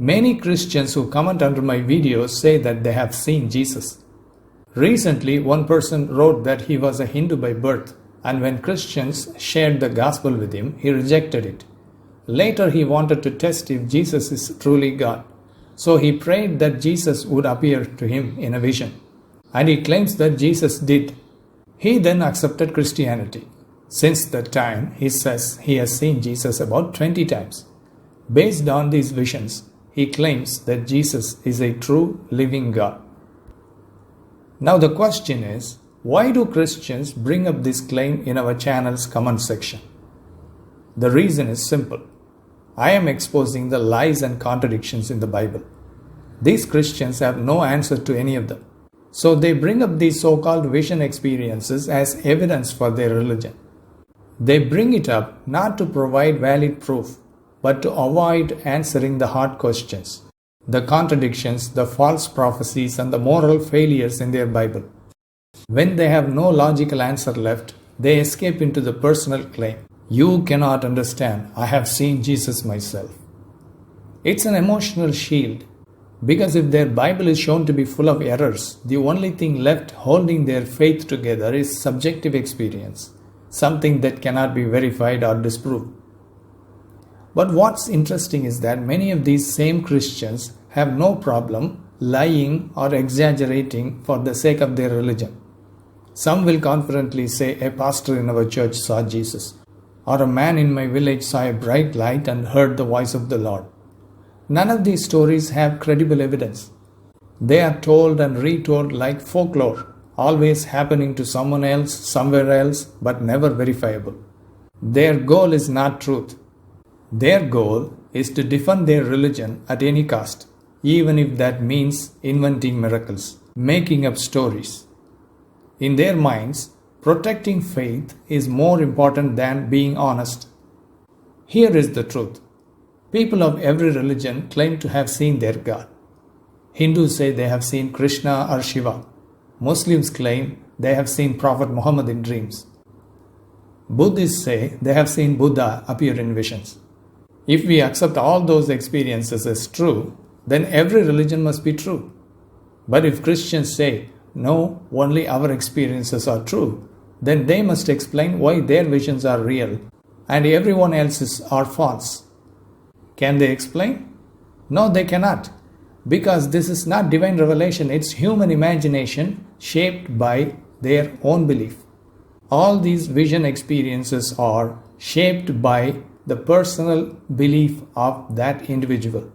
Many Christians who comment under my videos say that they have seen Jesus. Recently, one person wrote that he was a Hindu by birth, and when Christians shared the gospel with him, he rejected it. Later, he wanted to test if Jesus is truly God. So he prayed that Jesus would appear to him in a vision. And he claims that Jesus did. He then accepted Christianity. Since that time, he says he has seen Jesus about 20 times. Based on these visions, he claims that Jesus is a true living God. Now the question is, why do Christians bring up this claim in our channel's comment section? The reason is simple. I am exposing the lies and contradictions in the Bible. These Christians have no answer to any of them. So they bring up these so-called vision experiences as evidence for their religion. They bring it up not to provide valid proof, but to avoid answering the hard questions, the contradictions, the false prophecies, and the moral failures in their Bible. When they have no logical answer left, they escape into the personal claim. You cannot understand. I have seen Jesus myself. It's an emotional shield, because if their Bible is shown to be full of errors, the only thing left holding their faith together is subjective experience, something that cannot be verified or disproved. But what's interesting is that many of these same Christians have no problem lying or exaggerating for the sake of their religion. Some will confidently say a pastor in our church saw Jesus, or a man in my village saw a bright light and heard the voice of the Lord. None of these stories have credible evidence. They are told and retold like folklore, always happening to someone else, somewhere else, but never verifiable. Their goal is not truth. Their goal is to defend their religion at any cost, even if that means inventing miracles, making up stories. In their minds, protecting faith is more important than being honest. Here is the truth. People of every religion claim to have seen their God. Hindus say they have seen Krishna or Shiva. Muslims claim they have seen Prophet Muhammad in dreams. Buddhists say they have seen Buddha appear in visions. If we accept all those experiences as true, then every religion must be true. But if Christians say, no, only our experiences are true, then they must explain why their visions are real and everyone else's are false. Can they explain? No, they cannot. Because this is not divine revelation, it's human imagination shaped by their own belief. All these vision experiences are shaped by the personal belief of that individual.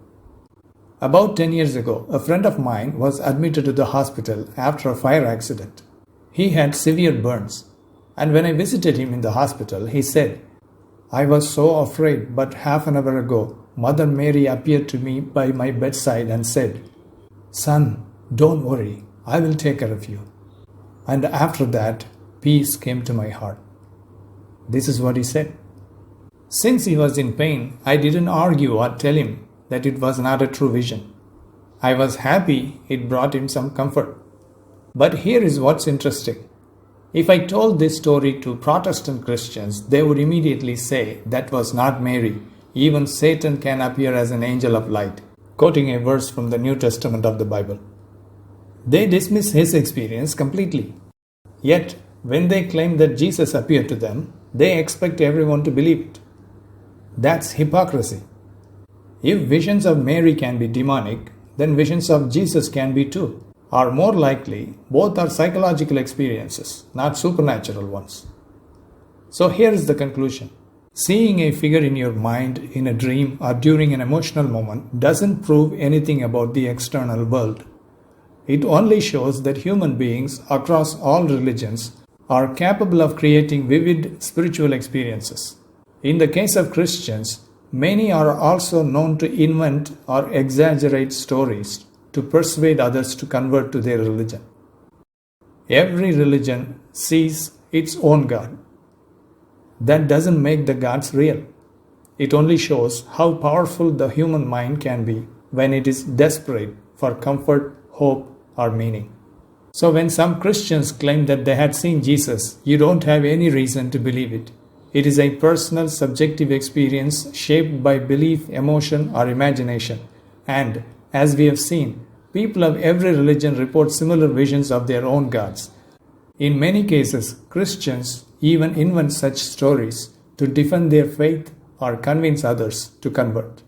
About 10 years ago, a friend of mine was admitted to the hospital after a fire accident. He had severe burns, and when I visited him in the hospital, he said, I was so afraid, but half an hour ago, Mother Mary appeared to me by my bedside and said, Son, don't worry, I will take care of you. And after that, peace came to my heart. This is what he said. Since he was in pain, I didn't argue or tell him that it was not a true vision. I was happy it brought him some comfort. But here is what's interesting. If I told this story to Protestant Christians, they would immediately say that was not Mary. Even Satan can appear as an angel of light, quoting a verse from the New Testament of the Bible. They dismiss his experience completely. Yet, when they claim that Jesus appeared to them, they expect everyone to believe it. That's hypocrisy. If visions of Mary can be demonic, then visions of Jesus can be too. Or more likely, both are psychological experiences, not supernatural ones. So here is the conclusion. Seeing a figure in your mind in a dream or during an emotional moment doesn't prove anything about the external world. It only shows that human beings across all religions are capable of creating vivid spiritual experiences. In the case of Christians, many are also known to invent or exaggerate stories to persuade others to convert to their religion. Every religion sees its own God. That doesn't make the gods real. It only shows how powerful the human mind can be when it is desperate for comfort, hope, or meaning. So when some Christians claim that they had seen Jesus, you don't have any reason to believe it. It is a personal, subjective experience shaped by belief, emotion, or imagination, And, as we have seen, people of every religion report similar visions of their own gods. In many cases, Christians even invent such stories to defend their faith or convince others to convert.